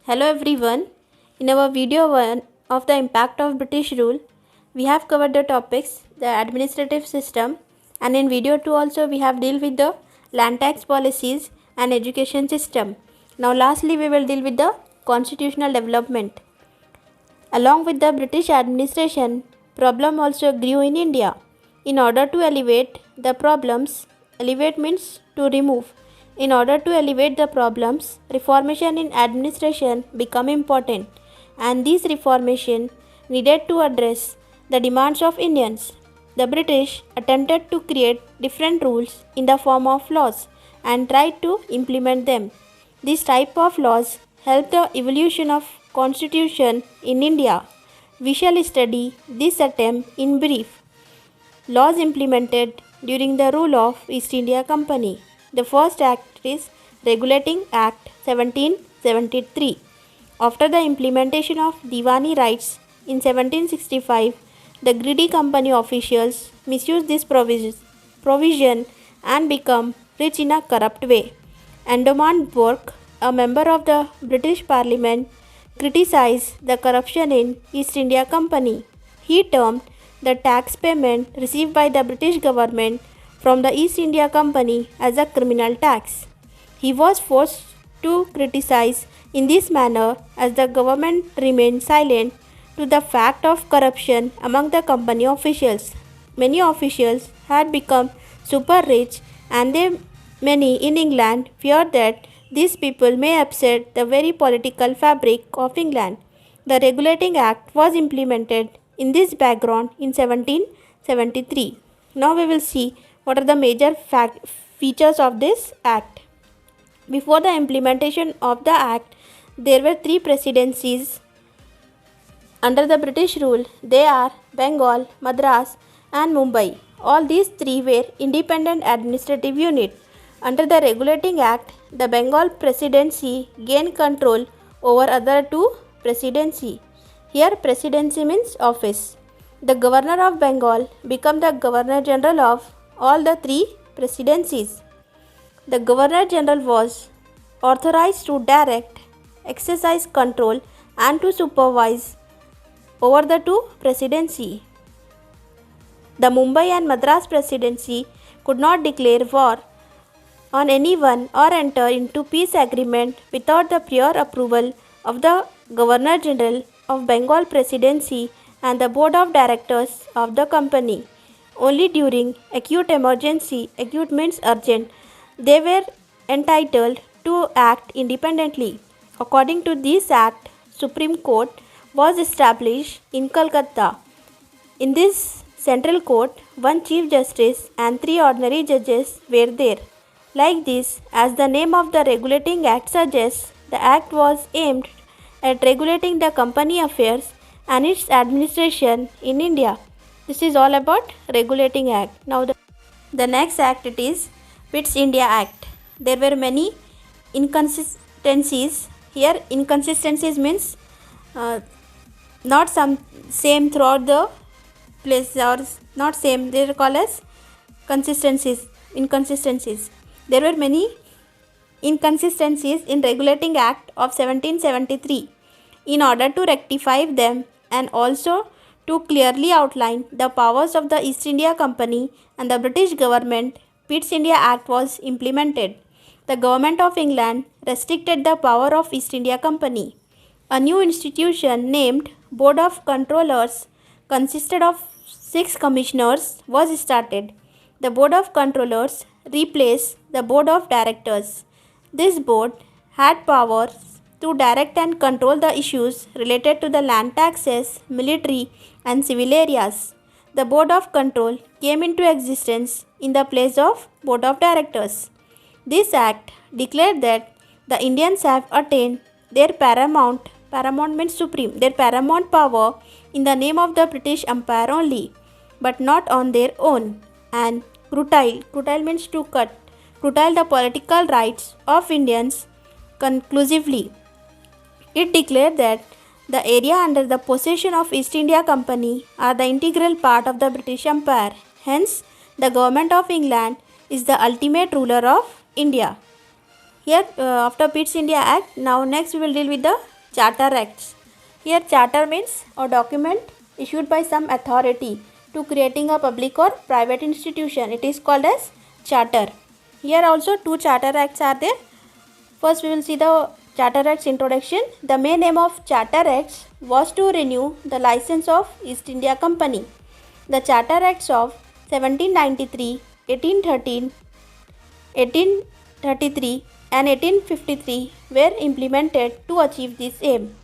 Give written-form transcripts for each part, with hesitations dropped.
Hello everyone. In our video 1 of the impact of British rule, we have covered the topics the administrative system, and in video 2 also we have dealt with the land tax policies and education system. Now lastly we will deal with the constitutional development. Along with the British administration, problem also grew in India. In order to alleviate the problems, alleviate means to remove. In order to alleviate the problems, reformation in administration become important, and this reformation needed to address the demands of Indians. The British attempted to create different rules in the form of laws and tried to implement them. This type of laws helped the evolution of constitution in India. We shall study this attempt in brief. Laws implemented during the rule of East India Company. The first act is Regulating Act 1773. After the implementation of Diwani rights in 1765, the greedy company officials misused this provision and become rich in a corrupt way. Andaman Burke, a member of the British Parliament, criticized the corruption in East India Company. He termed the tax payment received by the British government from the East India Company as a criminal tax. He was forced to criticize in this manner as the government remained silent to the fact of corruption among the company officials. Many officials had become super rich, and many in England feared that these people may upset the very political fabric of England. The Regulating Act was implemented in this background in 1773. Now we will see what are the major features of this act. Before the implementation of the act, there were three presidencies under the British rule. They are Bengal, Madras and Mumbai. All these three were independent administrative units. Under the Regulating Act, the Bengal presidency gained control over other two presidency. Here presidency means office. The governor of Bengal became the governor general of all the three presidencies. The governor general was authorized to direct, exercise control and to supervise over the two presidency. The Mumbai and Madras presidency could not declare war on anyone or enter into peace agreement without the prior approval of the Governor General of Bengal Presidency and the Board of Directors of the company. Only during acute emergency, acute means urgent, they were entitled to act independently. According to this act, Supreme Court was established in Calcutta. In this central court, one Chief Justice and three ordinary judges were there. Like this, as the name of the Regulating Act suggests, the act was aimed at regulating the company affairs and its administration in India. This is all about Regulating Act. Now the next act it is Pitt's India Act. There were many inconsistencies. Here inconsistencies means not some same throughout the place or not same. They are called as inconsistencies. There were many inconsistencies in Regulating Act of 1773. In order to rectify them and also to clearly outline the powers of the East India Company and the British government, Pitt's India Act was implemented. The government of England restricted the power of East India Company. A new institution named Board of Controllers consisted of 6 commissioners was started. The Board of Controllers replaced the Board of Directors. This board had powers to direct and control the issues related to the land taxes, military and civil areas. The Board of Control came into existence in the place of Board of Directors. This act declared that the Indians have attained their paramount means supreme, their paramount power in the name of the British Empire only, but not on their own, and curtail means to curtail the political rights of Indians conclusively. It declared that the area under the possession of East India Company are the integral part of the British Empire. Hence, the government of England is the ultimate ruler of India. Here after Pitt's India Act, now next we will deal with the Charter Acts. Here charter means a document issued by some authority to creating a public or private institution. It is called as charter. Here also two charter acts are there. First we will see the Charter Acts introduction. The main aim of Charter Acts was to renew the license of East India Company. The Charter Acts of 1793, 1813, 1833 and 1853 were implemented to achieve this aim.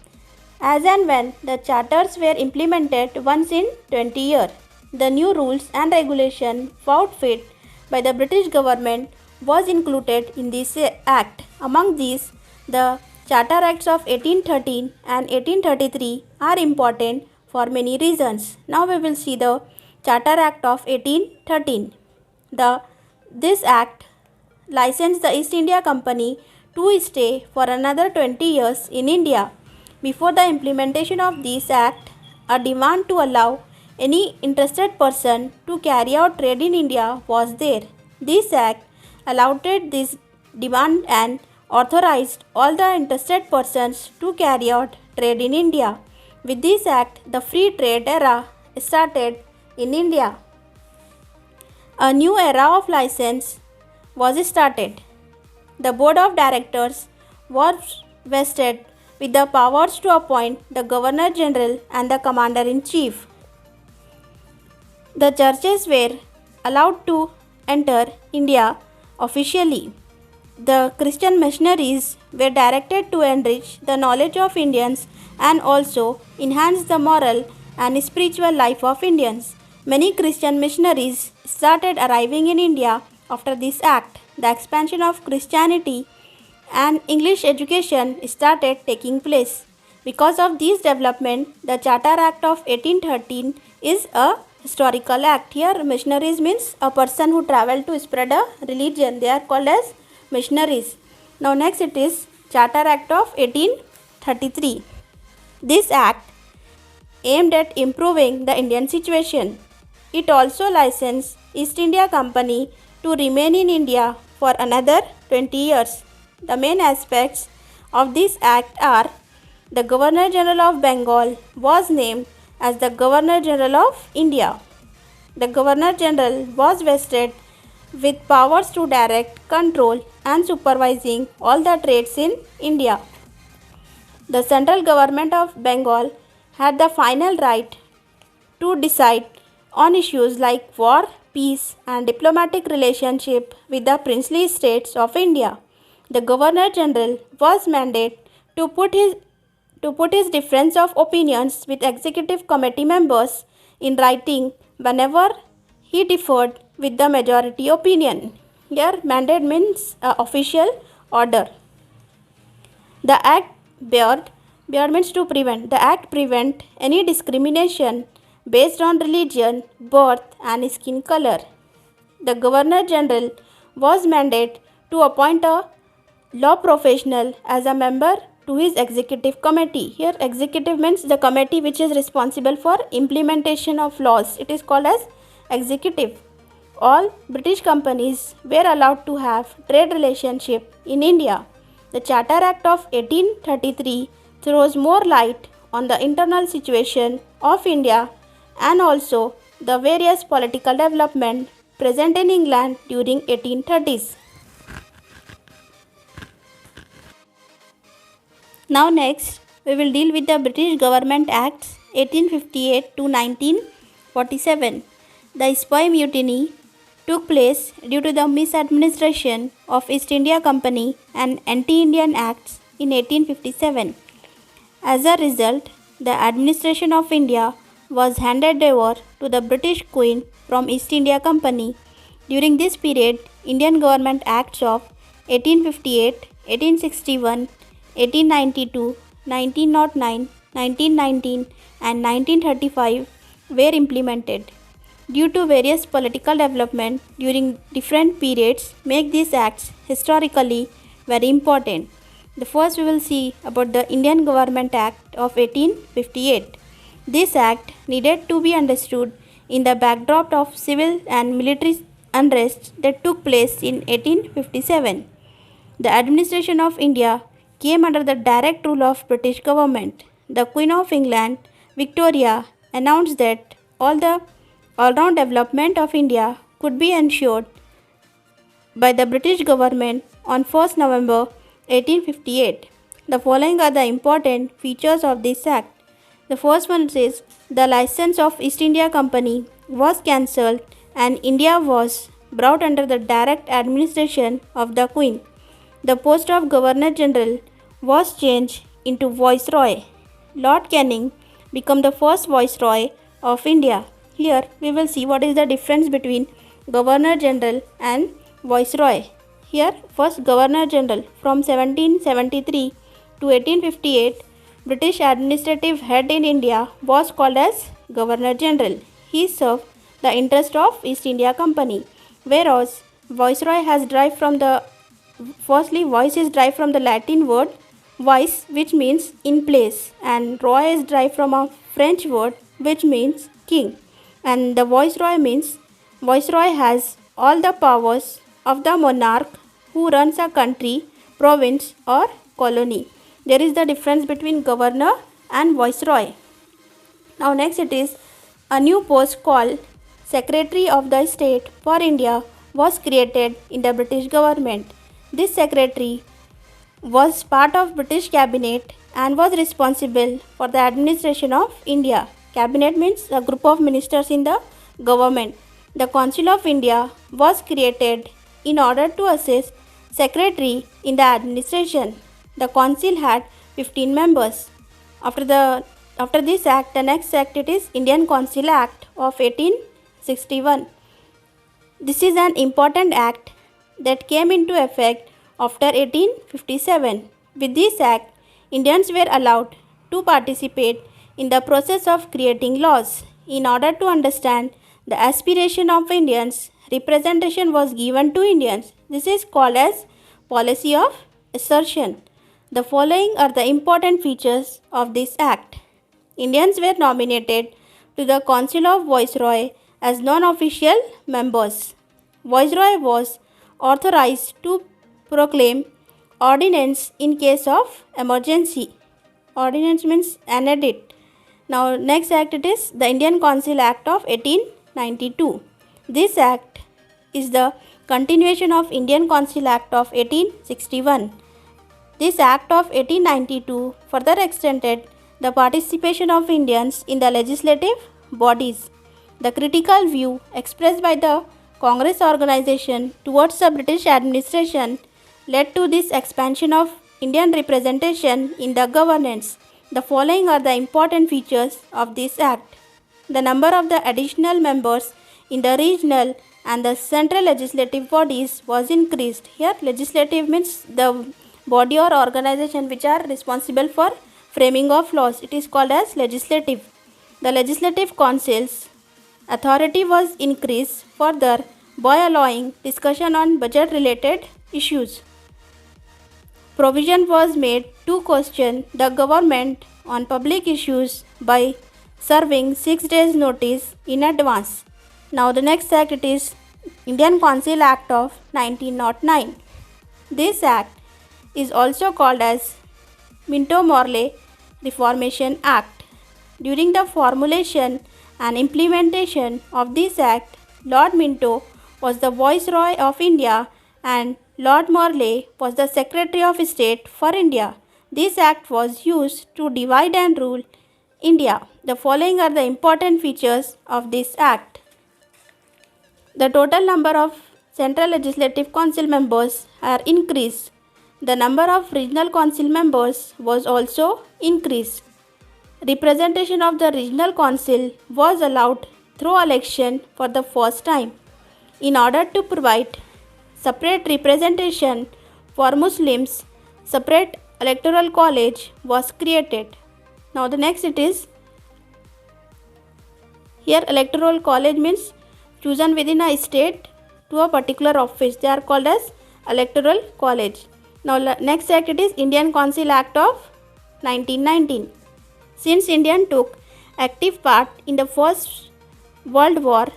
As and when the charters were implemented once in 20 years, the new rules and regulation found fit by the British government was included in this act. Among these, the Charter Acts of 1813 and 1833 are important for many reasons. Now we will see the Charter Act of 1813. This act licensed the East India Company to stay for another 20 years in India. Before the implementation of this act, a demand to allow any interested person to carry out trade in India was there. This act allowed this demand and authorized all the interested persons to carry out trade in India. With this act, the free trade era started in India. A new era of license was started. The board of directors was vested with the powers to appoint the Governor General and the Commander in Chief. The churches were allowed to enter India officially. The Christian missionaries were directed to enrich the knowledge of Indians and also enhance the moral and spiritual life of Indians. Many Christian missionaries started arriving in India after this act. The expansion of Christianity and English education started taking place. Because of this development, the Charter Act of 1813 is a historical act. Here missionaries means a person who traveled to spread a religion. They are called as missionaries. Now next it is Charter Act of 1833. This act aimed at improving the Indian situation. It also licensed East India Company to remain in India for another 20 years. The main aspects of this act are: the Governor General of Bengal was named as the Governor General of India. The Governor General was vested with powers to direct, control and supervising all the trades in India. The central government of Bengal had the final right to decide on issues like war, peace and diplomatic relationship with the princely states of India. The Governor General was mandated to put his difference of opinions with executive committee members in writing whenever he differed with the majority opinion. Here mandate means official order. The act bear means to prevent. The act prevent any discrimination based on religion, birth and skin color. The Governor General was mandated to appoint a law professional as a member to his executive committee. Here executive means the committee which is responsible for implementation of laws. It is called as executive. All British companies were allowed to have trade relationship in India. The Charter Act of 1833 throws more light on the internal situation of India and also the various political development present in England during 1830s. Now next we will deal with the British Government Acts 1858 to 1947. The Spy Mutiny took place due to the misadministration of East India Company and Anti-Indian Acts in 1857. As a result, the administration of India was handed over to the British Queen from East India Company. During this period, Indian Government Acts of 1858, 1861, 1892, 1909, 1919 and 1935 were implemented. Due to various political development during different periods make these acts historically very important. The first we will see about the Indian Government Act of 1858. This act needed to be understood in the backdrop of civil and military unrest that took place in 1857. The administration of India came under the direct rule of British government. The Queen of England, Victoria, announced that all the all-round development of India could be ensured by the British government on 1st November 1858. The following are the important features of this act. The first one says the license of East India Company was cancelled and India was brought under the direct administration of the Queen. The post of Governor General was changed into Viceroy. Lord Canning became the first Viceroy of India. Here we will see what is the difference between Governor General and Viceroy. Here first Governor General from 1773 to 1858, British administrative head in India was called as Governor General. He served the interest of East India Company, whereas Viceroy has derived from the vice is derived from the Latin word vice, which means in place, and roy is derived from a French word which means king, and the viceroy means viceroy has all the powers of the monarch who runs a country, province or colony. There is the difference between governor and viceroy. Now next it is a new post called Secretary of the State for India was created in the British government. This secretary was part of British cabinet and was responsible for the administration of India. Cabinet means a group of ministers in the government. The Council of India was created in order to assist secretary in the administration. The council had 15 members. After this act, the next act it is Indian Council Act of 1861. This is an important act that came into effect after 1857. With this act, Indians were allowed to participate in the process of creating laws. In order to understand the aspiration of Indians, representation was given to Indians. This is called as policy of assertion. The following are the important features of this act. Indians were nominated to the Council of Viceroy as non-official members. Viceroy was authorized to proclaim ordinance in case of emergency. Ordinance means an edict. Now next act it is the Indian Council Act of 1892. This act is the continuation of Indian Council Act of 1861. This act of 1892 further extended the participation of Indians in the legislative bodies. The critical view expressed by the Congress organization towards the British administration led to this expansion of Indian representation in the governance. The following are the important features of this act. The number of the additional members in the regional and the central legislative bodies was increased. Here legislative means the body or organization which are responsible for framing of laws. It is called as legislative. The legislative council's authority was increased further by allowing discussion on budget related issues. Provision was made to question the government on public issues by serving 6 days notice in advance. Now the next act it is Indian Council Act of 1909. This act is also called as Minto-Morley Reformation Act. During the formulation and implementation of this act, Lord Minto was the Viceroy of India and Lord Morley was the Secretary of State for India. This act was used to divide and rule India. The following are the important features of this act. The total number of Central Legislative Council members are increased. The number of regional council members was also increased. Representation of the regional council was allowed through election for the first time. In order to provide separate representation for Muslims, separate electoral college was created. Now the next it is, here electoral college means chosen within a state to a particular office. They are called as electoral college. Now next act it is Indian Council Act of 1919. Since India took active part in the First World War,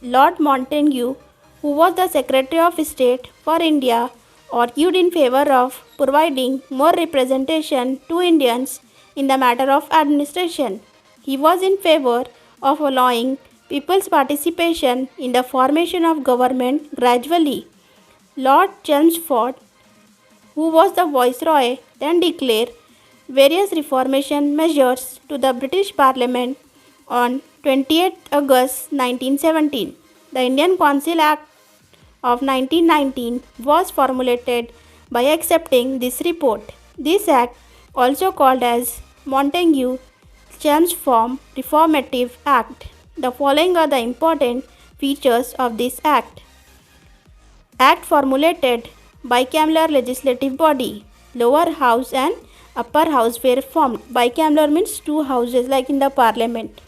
Lord Montagu, who was the Secretary of State for India, argued in favor of providing more representation to Indians in the matter of administration. He was in favor of allowing people's participation in the formation of government gradually. Lord Chelmsford, who was the Viceroy, then declared various reformation measures to the British Parliament on 28 August 1917. The Indian Council Act of 1919 was formulated by accepting this report. This act, also called as Montagu-Chelmsford Reformative Act. The following are the important features of this act. Act formulated bicameral legislative body. Lower house and upper house were formed. Bicameral means two houses like in the parliament.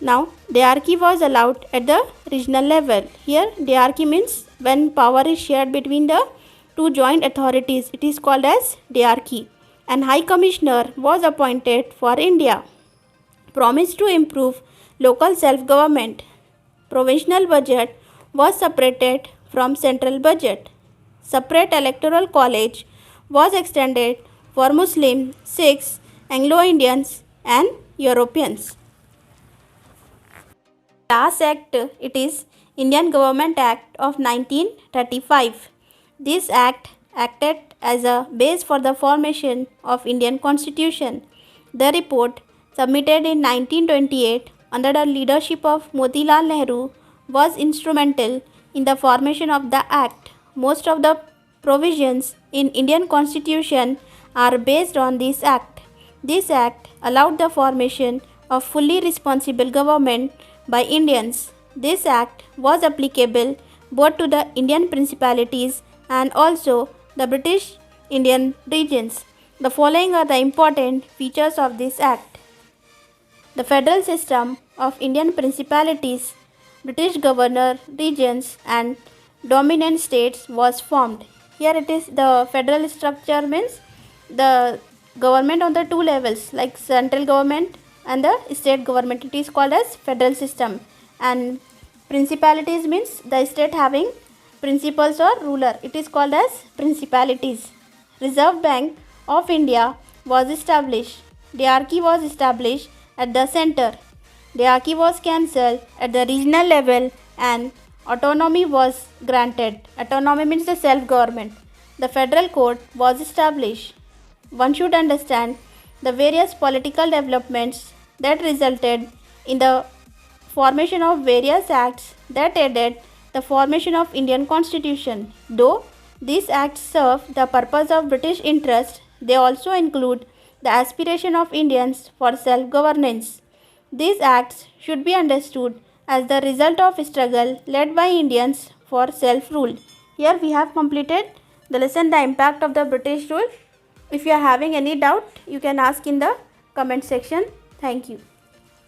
Now, diarchy was allowed at the regional level. Here, diarchy means when power is shared between the two joint authorities. It is called as diarchy. And High Commissioner was appointed for India. Promised to improve local self-government. Provisional budget was separated from central budget. Separate electoral college was extended for Muslims, Sikhs, Anglo-Indians and Europeans. Last act, it is Indian Government Act of 1935. This act acted as a base for the formation of Indian Constitution. The report, submitted in 1928 under the leadership of Motilal Nehru, was instrumental in the formation of the act. Most of the provisions in Indian Constitution are based on this act. This act allowed the formation of fully responsible government by Indians. This act was applicable both to the Indian principalities and also the British Indian regions. The following are the important features of this act. The federal system of Indian principalities, British governor, regions and dominant states was formed. Here it is the federal structure means the government on the two levels like central government and the state government. It is called as federal system. And principalities means the state having principals or ruler. It is called as principalities. Reserve Bank of India was established. Diarchy was established at the center. Diarchy was cancelled at the regional level and autonomy was granted. Autonomy means the self-government. The federal court was established. One should understand the various political developments that resulted in the formation of various acts that aided the formation of Indian Constitution. Though these acts serve the purpose of British interest, they also include the aspiration of Indians for self-governance. These acts should be understood as the result of struggle led by Indians for self-rule. Here we have completed the lesson, the impact of the British rule. If you are having any doubt, you can ask in the comment section. Thank you.